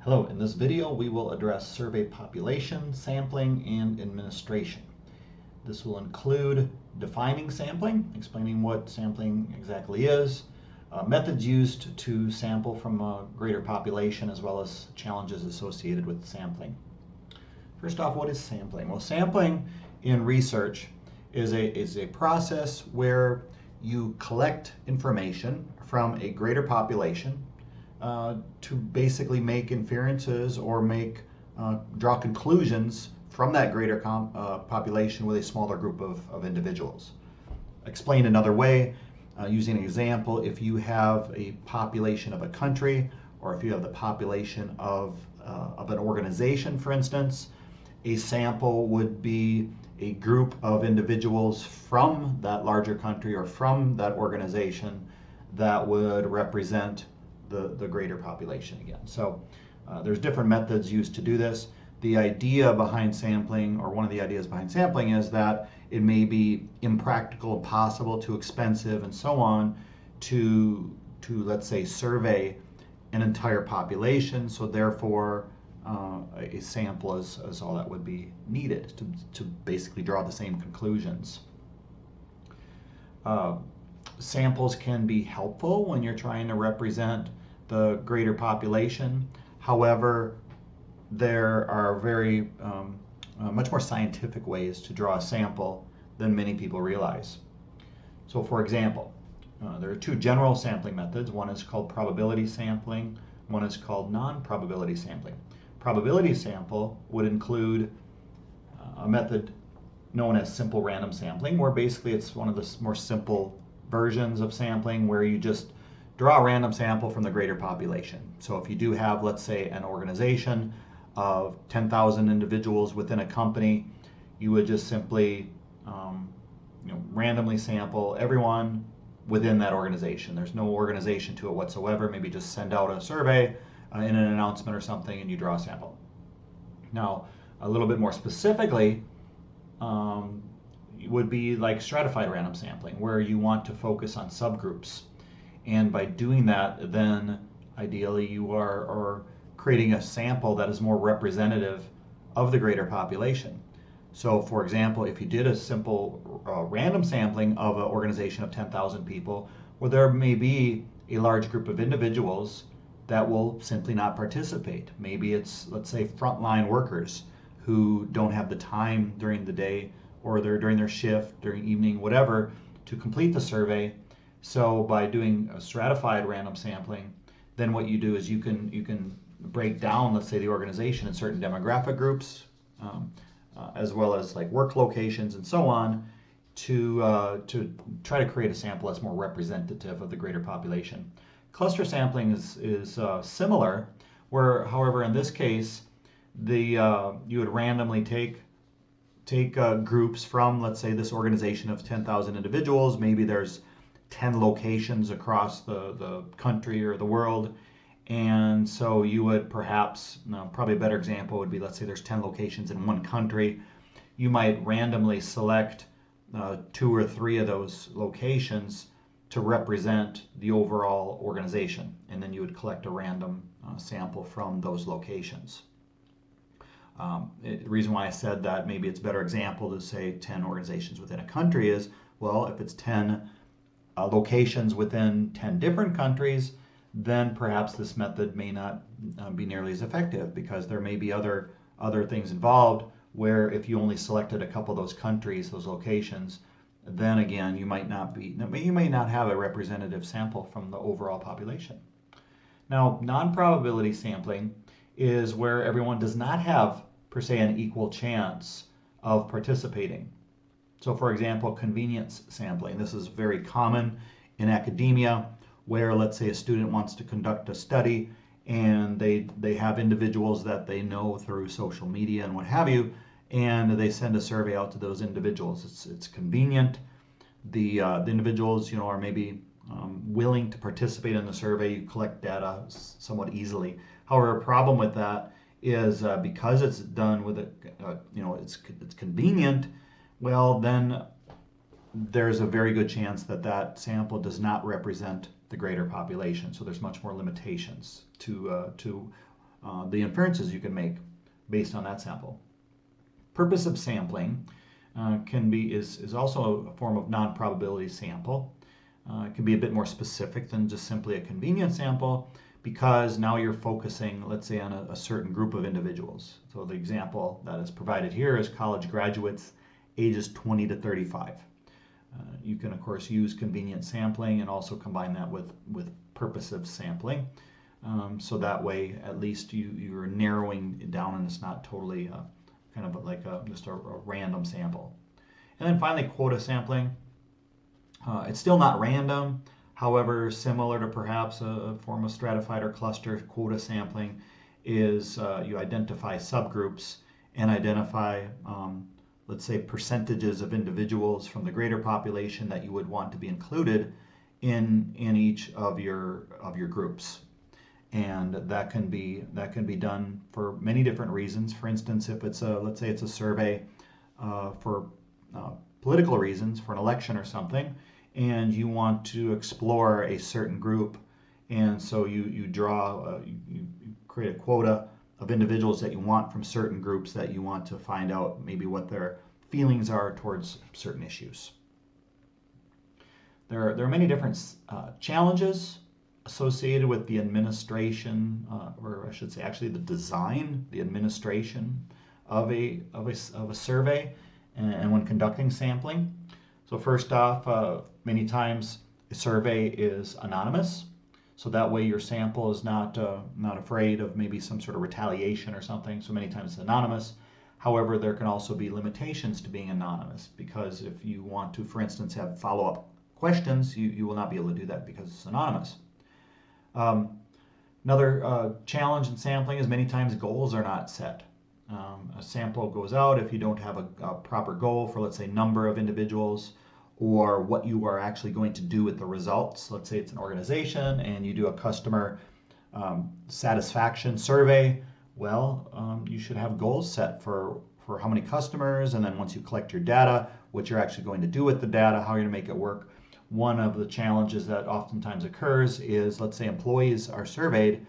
Hello, in this video we will address survey population, sampling, and administration. This will include defining sampling, explaining what sampling exactly is, methods used to sample from a greater population, as well as challenges associated with sampling. First off, what is sampling? Well, sampling in research is a process where you collect information from a greater population to basically make inferences or draw conclusions from that greater population with a smaller group of individuals. Explained another way, using an example, if you have a population of a country, or if you have the population of an organization, for instance, a sample would be a group of individuals from that larger country or from that organization that would represent the greater population again. So there's different methods used to do this. The idea behind sampling, or one of the ideas behind sampling, is that it may be impractical, impossible, too expensive, and so on to let's say, survey an entire population. So therefore, a sample is all that would be needed to basically draw the same conclusions. Samples can be helpful when you're trying to represent the greater population. However, there are very much more scientific ways to draw a sample than many people realize. So for example, there are two general sampling methods. One is called probability sampling. One is called non-probability sampling. Probability sample would include a method known as simple random sampling, where basically it's one of the more simple versions of sampling where you just draw a random sample from the greater population. So if you do have, let's say, an organization of 10,000 individuals within a company, you would just simply randomly sample everyone within that organization. There's no organization to it whatsoever. Maybe just send out a survey in an announcement or something, and you draw a sample. Now, a little bit more specifically, would be like stratified random sampling, where you want to focus on subgroups. And by doing that, then ideally you are creating a sample that is more representative of the greater population. So for example, if you did a simple random sampling of an organization of 10,000 people, well, there may be a large group of individuals that will simply not participate. Maybe it's, let's say, frontline workers who don't have the time during the day, or they're during their shift, during evening, whatever, to complete the survey. So by doing a stratified random sampling, then what you do is you can break down, let's say, the organization in certain demographic groups, as well as like work locations and so on, to try to create a sample that's more representative of the greater population. Cluster sampling is similar, where, however, in this case, you would randomly take groups from, let's say, this organization of 10,000 individuals. Maybe there's 10 locations across the country or the world. And so you would perhaps, probably a better example would be, let's say there's 10 locations in one country. You might randomly select 2 or 3 of those locations to represent the overall organization. And then you would collect a random sample from those locations. The reason why I said that maybe it's a better example to say 10 organizations within a country is, well, if it's 10 locations within 10 different countries, then perhaps this method may not be nearly as effective, because there may be other things involved, where if you only selected a couple of those countries, those locations, then again you might not have a representative sample from the overall population. Now, non-probability sampling is where everyone does not have, per se, an equal chance of participating. So for example, convenience sampling. This is very common in academia, where, let's say, a student wants to conduct a study, and they have individuals that they know through social media and what have you, and they send a survey out to those individuals. It's convenient. The individuals, are maybe willing to participate in the survey. You collect data somewhat easily. However, a problem with that is because it's done with it's convenient. Well, then there's a very good chance that sample does not represent the greater population. So there's much more limitations to the inferences you can make based on that sample. Purpose of sampling is also a form of non-probability sample. It can be a bit more specific than just simply a convenience sample, because now you're focusing, let's say, on a certain group of individuals. So the example that is provided here is college graduates ages 20 to 35. You can, of course, use convenient sampling and also combine that with purposive sampling. So that way, at least you're narrowing it down and it's not totally kind of like just a random sample. And then finally, quota sampling. It's still not random. However, similar to perhaps a form of stratified or cluster quota sampling is you identify subgroups and identify, let's say, percentages of individuals from the greater population that you would want to be included in each of your groups. And that can be done for many different reasons. For instance, if it's let's say it's a survey for political reasons, for an election or something, and you want to explore a certain group, and so you create a quota of individuals that you want from certain groups that you want to find out maybe what their feelings are towards certain issues. There are many different challenges associated with the administration, or I should say actually the administration of a survey and when conducting sampling. So first off, many times a survey is anonymous, so that way your sample is not afraid of maybe some sort of retaliation or something. So many times it's anonymous. However, there can also be limitations to being anonymous, because if you want to, for instance, have follow-up questions, you will not be able to do that because it's anonymous. Another challenge in sampling is many times goals are not set. A sample goes out if you don't have a proper goal for, let's say, number of individuals or what you are actually going to do with the results. Let's say it's an organization and you do a customer satisfaction survey. Well, you should have goals set for how many customers, and then once you collect your data, what you're actually going to do with the data, how you're going to make it work. One of the challenges that oftentimes occurs is, let's say employees are surveyed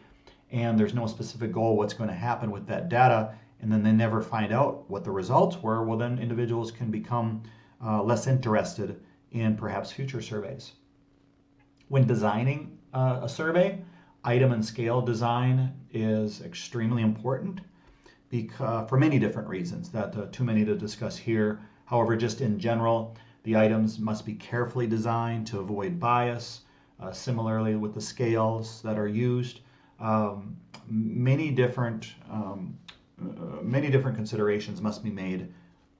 and there's no specific goal what's going to happen with that data, and then they never find out what the results were. Well, then individuals can become less interested in perhaps future surveys. When designing a survey, item and scale design is extremely important because, for many different reasons that too many to discuss here. However, just in general, the items must be carefully designed to avoid bias. Similarly with the scales that are used, many different considerations must be made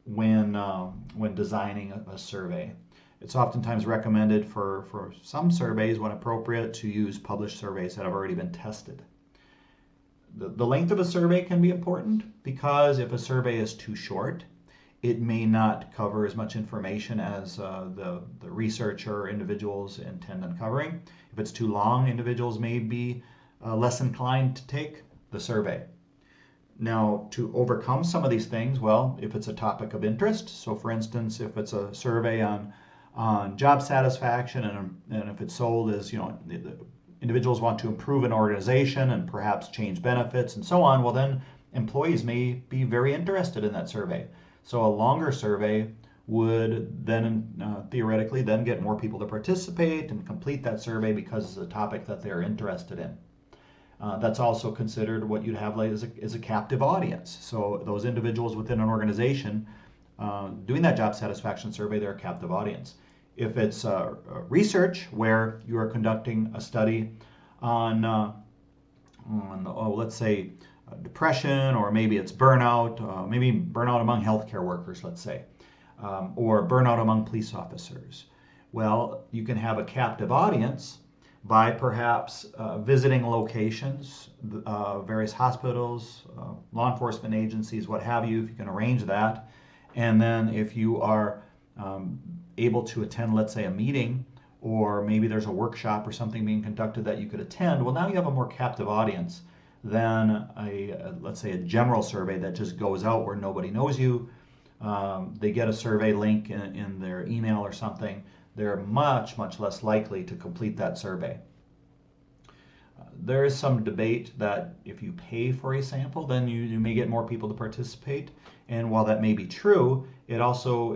when designing a survey. It's oftentimes recommended for some surveys, when appropriate, to use published surveys that have already been tested. The length of a survey can be important, because if a survey is too short, it may not cover as much information as the researcher or individuals intend on covering. If it's too long, individuals may be less inclined to take the survey. Now, to overcome some of these things, well, if it's a topic of interest, so for instance, if it's a survey on job satisfaction, and if it's sold as, the individuals want to improve an organization and perhaps change benefits and so on, well, then employees may be very interested in that survey. So a longer survey would then theoretically then get more people to participate and complete that survey because it's a topic that they're interested in. That's also considered what you'd have like as a captive audience. So those individuals within an organization doing that job satisfaction survey, they're a captive audience. If it's research where you are conducting a study on let's say depression, or maybe it's burnout, maybe burnout among healthcare workers, let's say, or burnout among police officers. Well, you can have a captive audience by perhaps visiting locations, various hospitals, law enforcement agencies, what have you, if you can arrange that. And then if you are able to attend, let's say, a meeting, or maybe there's a workshop or something being conducted that you could attend, well, now you have a more captive audience than let's say a general survey that just goes out where nobody knows you. They get a survey link in their email or something. They're much less likely to complete that survey. There is some debate that if you pay for a sample, then you may get more people to participate. And while that may be true, it also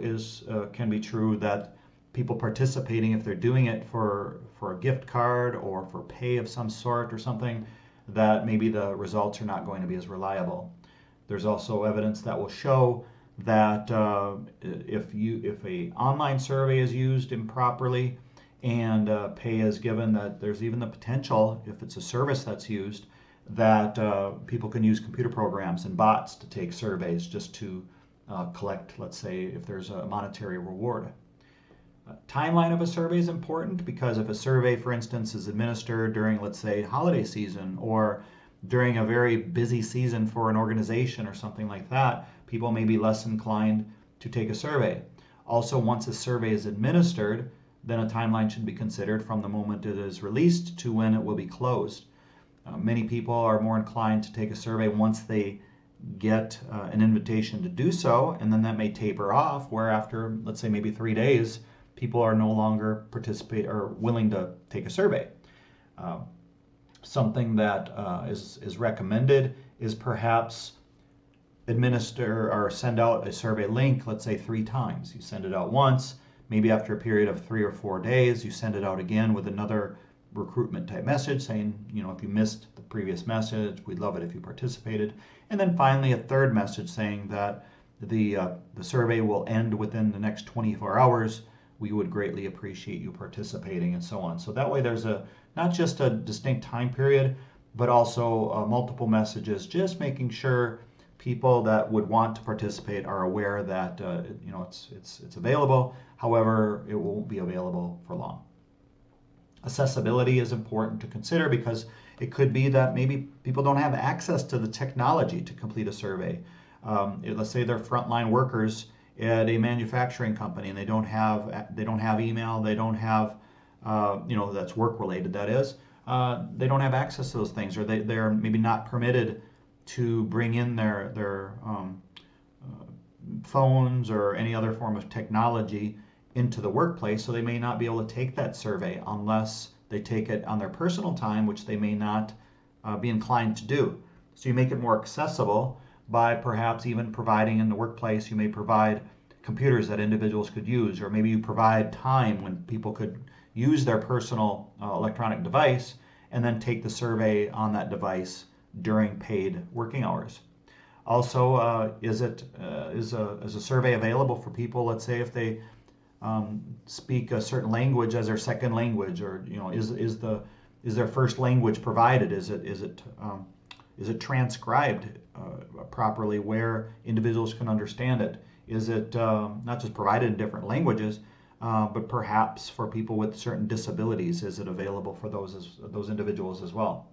can be true that people participating, if they're doing it for a gift card or for pay of some sort or something, that maybe the results are not going to be as reliable. There's also evidence that will show that if a online survey is used improperly and pay is given, that there's even the potential, if it's a service that's used, that people can use computer programs and bots to take surveys just to collect, let's say, if there's a monetary reward. Timeline of a survey is important because if a survey, for instance, is administered during, let's say, holiday season or during a very busy season for an organization or something like that, people may be less inclined to take a survey. Also, once a survey is administered, then a timeline should be considered from the moment it is released to when it will be closed. Many people are more inclined to take a survey once they get an invitation to do so, and then that may taper off, where after, let's say, maybe 3 days, people are no longer willing to take a survey. Something that is recommended is perhaps administer or send out a survey link, let's say 3 times. You send it out once, maybe after a period of 3 or 4 days, you send it out again with another recruitment type message saying, if you missed the previous message, we'd love it if you participated. And then finally a third message saying that the survey will end within the next 24 hours. We would greatly appreciate you participating, and so on. So that way there's not just a distinct time period, but also multiple messages, just making sure people that would want to participate are aware that it's available. However, it won't be available for long. Accessibility is important to consider because it could be that maybe people don't have access to the technology to complete a survey. Let's say they're frontline workers at a manufacturing company and they don't have email, they don't have that's work related, that is, they don't have access to those things, or they're maybe not permitted to bring in their phones or any other form of technology into the workplace, so they may not be able to take that survey unless they take it on their personal time, which they may not be inclined to do. So you make it more accessible by perhaps even providing in the workplace, you may provide computers that individuals could use, or maybe you provide time when people could use their personal electronic device and then take the survey on that device during paid working hours. Also, is a survey available for people, let's say if they speak a certain language as their second language, or is their first language provided? Is it transcribed properly where individuals can understand it? Is it not just provided in different languages, but perhaps for people with certain disabilities, is it available for those individuals as well?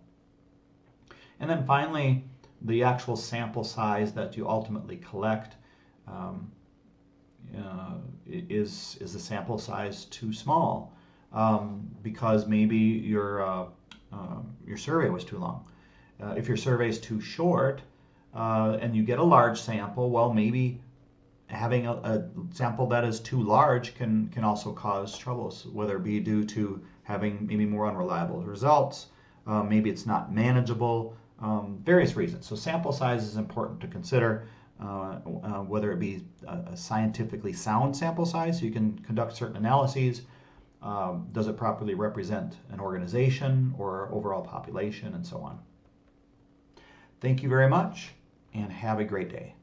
And then finally, the actual sample size that you ultimately collect. Is the sample size too small because maybe your survey was too long? If your survey is too short and you get a large sample, well, maybe having a sample that is too large can also cause troubles, whether it be due to having maybe more unreliable results, maybe it's not manageable, various reasons. So sample size is important to consider. Whether it be a scientifically sound sample size, so you can conduct certain analyses. Does it properly represent an organization or overall population, and so on. Thank you very much, and have a great day.